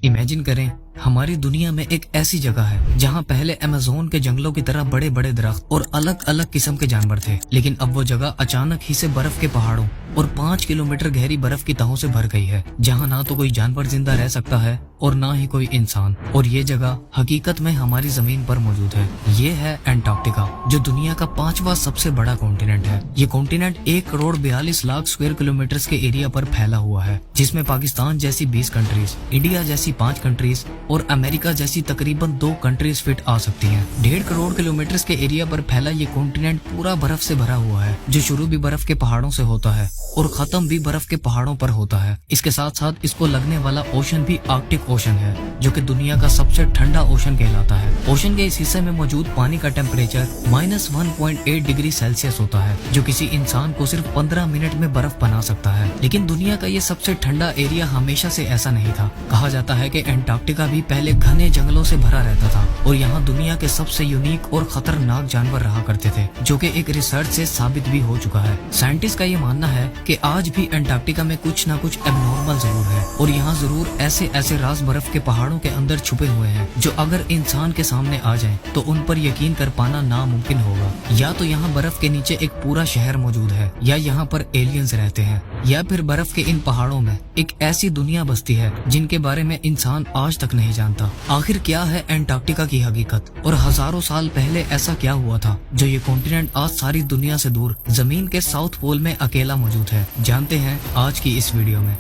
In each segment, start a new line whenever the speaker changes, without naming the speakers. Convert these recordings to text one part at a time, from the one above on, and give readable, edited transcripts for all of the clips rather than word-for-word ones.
Imagine करें, हमारी दुनिया में एक ऐसी जगह है जहाँ पहले अमेज़न के जंगलों की तरह बड़े बड़े दरख्त और अलग अलग किस्म के जानवर थे, लेकिन अब वो जगह अचानक ही से बर्फ के पहाड़ों और 5 किलोमीटर गहरी बर्फ की तहों से भर गई है, जहाँ ना तो कोई जानवर जिंदा रह सकता है और ना ही कोई इंसान। और ये जगह हकीकत में हमारी जमीन पर मौजूद है। ये है एंटार्क्टिका, जो दुनिया का 5वां सबसे बड़ा कॉन्टिनेंट है। ये continent 1 crore 42 lakh square kilometre के एरिया पर फैला हुआ है, जिसमें पाकिस्तान जैसी 20 कंट्रीज, इंडिया जैसी 5 कंट्रीज और अमेरिका जैसी तकरीबन 2 कंट्रीज फिट आ सकती हैं। 1.5 करोड़ किलोमीटर के एरिया पर फैला ये कॉन्टिनेंट पूरा बर्फ से भरा हुआ है, जो शुरू भी बर्फ के पहाड़ों से होता है और खत्म भी बर्फ के पहाड़ों पर होता है। इसके साथ साथ इसको लगने वाला ओशन भी आर्कटिक ओशन है, जो कि दुनिया का सबसे ठंडा ओशन कहलाता है। ओशन के इस हिस्से में मौजूद पानी का टेम्परेचर -1.8 डिग्री सेल्सियस होता है, जो किसी इंसान को सिर्फ 15 मिनट में बर्फ बना सकता है। लेकिन दुनिया का ये सबसे ठंडा एरिया हमेशा से ऐसा नहीं था। कहा जाता है कि एंटार्क्टिका भी पहले घने जंगलों से भरा रहता था और यहाँ दुनिया के सबसे यूनिक और खतरनाक जानवर रहा करते थे, जो कि एक रिसर्च से साबित भी हो चुका है। साइंटिस्ट का ये मानना है कि आज भी एंटार्क्टिका में कुछ ना कुछ एबनॉर्मल जरूर है और यहाँ जरूर ऐसे ऐसे राज बर्फ के पहाड़ों के अंदर छुपे हुए हैं, जो अगर इंसान के सामने आ जाएं तो उन पर यकीन कर पाना नामुमकिन होगा। या तो यहाँ बर्फ के नीचे एक पूरा शहर मौजूद है, या यहाँ पर एलियंस रहते हैं, या फिर बर्फ के इन पहाड़ों में एक ऐसी दुनिया बसती है जिनके बारे में इंसान आज तक नहीं जानता। आखिर क्या है एंटार्क्टिका की हकीकत और हजारों साल पहले ऐसा क्या हुआ था जो ये कॉन्टिनेंट आज सारी दुनिया से दूर जमीन के साउथ पोल में अकेला मौजूद है? जानते हैं आज की इस वीडियो में।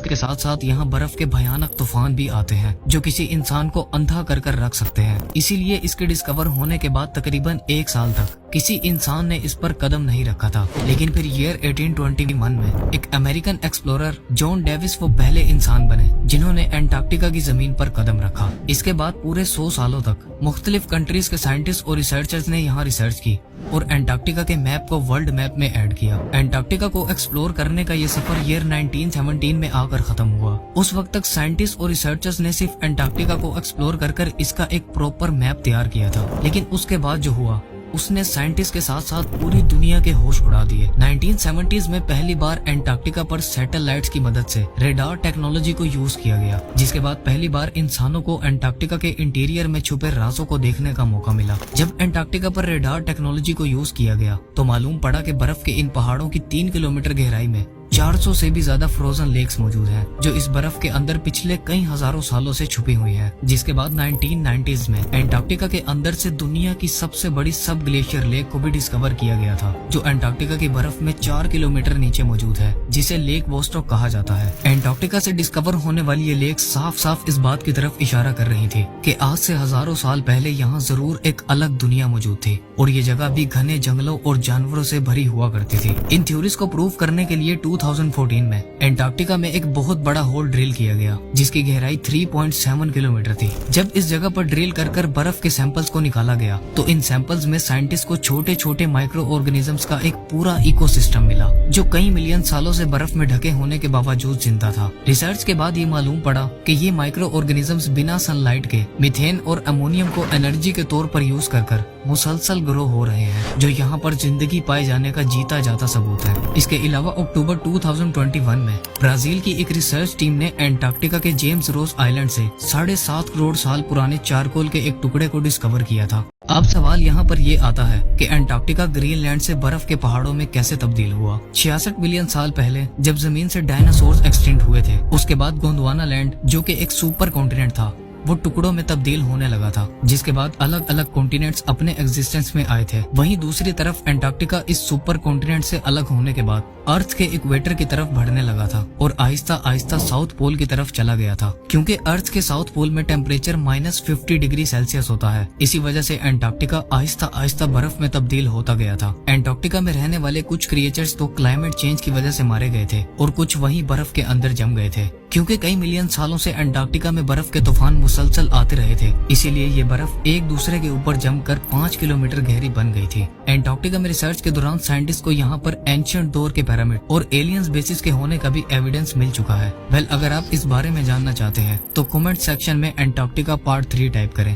के साथ साथ यहाँ बर्फ के भयानक तूफान भी आते हैं, जो किसी इंसान को अंधा कर कर रख सकते हैं। इसीलिए इसके डिस्कवर होने के बाद तकरीबन 1 साल तक किसी इंसान ने इस पर कदम नहीं रखा था। लेकिन फिर ईयर 1821 में एक अमेरिकन एक्सप्लोरर जॉन डेविस वो पहले इंसान बने जिन्होंने एंटार्क्टिका की जमीन पर कदम रखा। इसके बाद पूरे 100 सालों तक मुख्तलिफ कंट्रीज के साइंटिस्ट और रिसर्चर्स ने यहाँ रिसर्च की और एंटार्क्टिका के मैप को वर्ल्ड मैप में ऐड किया। एंटार्क्टिका को एक्सप्लोर करने का ये सफर ईयर 1917 में आकर खत्म हुआ। उस वक्त तक साइंटिस्ट और रिसर्चर्स ने सिर्फ एंटार्क्टिका को एक्सप्लोर कर इसका एक प्रॉपर मैप तैयार किया था। लेकिन उसके बाद जो हुआ उसने साइंटिस्ट के साथ साथ पूरी दुनिया के होश उड़ा दिए। 1970s में पहली बार एंटार्क्टिका पर सैटेलाइट्स की मदद से रेडार टेक्नोलॉजी को यूज किया गया, जिसके बाद पहली बार इंसानों को एंटार्क्टिका के इंटीरियर में छुपे राजों को देखने का मौका मिला। जब एंटार्क्टिका पर रेडार टेक्नोलॉजी को यूज किया गया तो मालूम पड़ा कि बर्फ के इन पहाड़ों की 3 किलोमीटर गहराई में 400 से भी ज्यादा फ्रोजन लेक्स मौजूद हैं, जो इस बर्फ के अंदर पिछले कई हजारों सालों से छुपी हुई हैं। जिसके बाद 1990s में एंटार्क्टिका के अंदर से दुनिया की सबसे बड़ी सब ग्लेशियर लेक को भी डिस्कवर किया गया था, जो एंटार्क्टिका की बर्फ में 4 किलोमीटर नीचे मौजूद है, जिसे लेक वोस्टॉक कहा जाता है। एंटार्क्टिका से डिस्कवर होने वाली ये लेक साफ साफ इस बात की तरफ इशारा कर रही थी कि आज से हजारों साल पहले यहाँ जरूर एक अलग दुनिया मौजूद थी और ये जगह भी घने जंगलों और जानवरों से भरी हुआ करती थी। इन थ्योरीज को प्रूव करने के लिए 2014 में एंटार्क्टिका में एक बहुत बड़ा होल ड्रिल किया गया, जिसकी गहराई 3.7 किलोमीटर थी। जब इस जगह पर ड्रिल कर बर्फ के सैंपल्स को निकाला गया तो इन सैंपल्स में साइंटिस्ट को छोटे छोटे माइक्रो ऑर्गेनिजम्स का एक पूरा इकोसिस्टम मिला, जो कई मिलियन सालों से बर्फ में ढके होने के बावजूद जिंदा था। रिसर्च के बाद ये मालूम पड़ा कि ये माइक्रो ऑर्गेनिजम्स बिना सनलाइट के मीथेन और अमोनियम को एनर्जी के तौर पर यूज कर मुसलसल ग्रो हो रहे हैं, जो यहाँ पर जिंदगी पाए जाने का जीता जाता सबूत है। इसके अलावा अक्टूबर 2021 में ब्राजील की एक रिसर्च टीम ने एंटार्क्टिका के जेम्स रोस आइलैंड से 7.5 करोड़ साल पुराने चारकोल के एक टुकड़े को डिस्कवर किया था। अब सवाल यहाँ पर ये आता है कि एंटार्क्टिका ग्रीनलैंड से बर्फ के पहाड़ों में कैसे तब्दील हुआ। 66 मिलियन साल पहले जब जमीन से डायनासोर्स एक्सटिंक्ट हुए थे, उसके बाद गोंडवाना लैंड, जो कि एक सुपर कॉन्टिनेंट था, वो टुकड़ों में तब्दील होने लगा था, जिसके बाद अलग अलग कॉन्टिनेंट्स अपने एग्जिस्टेंस में आए थे। वहीं दूसरी तरफ एंटार्क्टिका इस सुपर कॉन्टिनेंट से अलग होने के बाद अर्थ के इक्वेटर की तरफ बढ़ने लगा था और आहिस्ता आहिस्ता साउथ पोल की तरफ चला गया था। क्योंकि अर्थ के साउथ पोल में टेम्परेचर -50 डिग्री सेल्सियस होता है, इसी वजह से एंटार्क्टिका आहिस्ता आहिस्ता बर्फ में तब्दील होता गया था। एंटार्क्टिका में रहने वाले कुछ क्रिएचर्स तो क्लाइमेट चेंज की वजह से मारे गए थे और कुछ वहीं बर्फ के अंदर जम गए थे। क्योंकि कई मिलियन सालों से एंटार्क्टिका में बर्फ के तूफान मुसलसल आते रहे थे, इसीलिए ये बर्फ एक दूसरे के ऊपर जमकर 5 किलोमीटर गहरी बन गई थी। एंटार्क्टिका में रिसर्च के दौरान साइंटिस्ट को यहाँ पर एंशिएंट दौर के पिरामिड और एलियंस बेसिस के होने का भी एविडेंस मिल चुका है। वेल, अगर आप इस बारे में जानना चाहते हैं तो कमेंट सेक्शन में एंटार्क्टिका पार्ट 3 टाइप करें।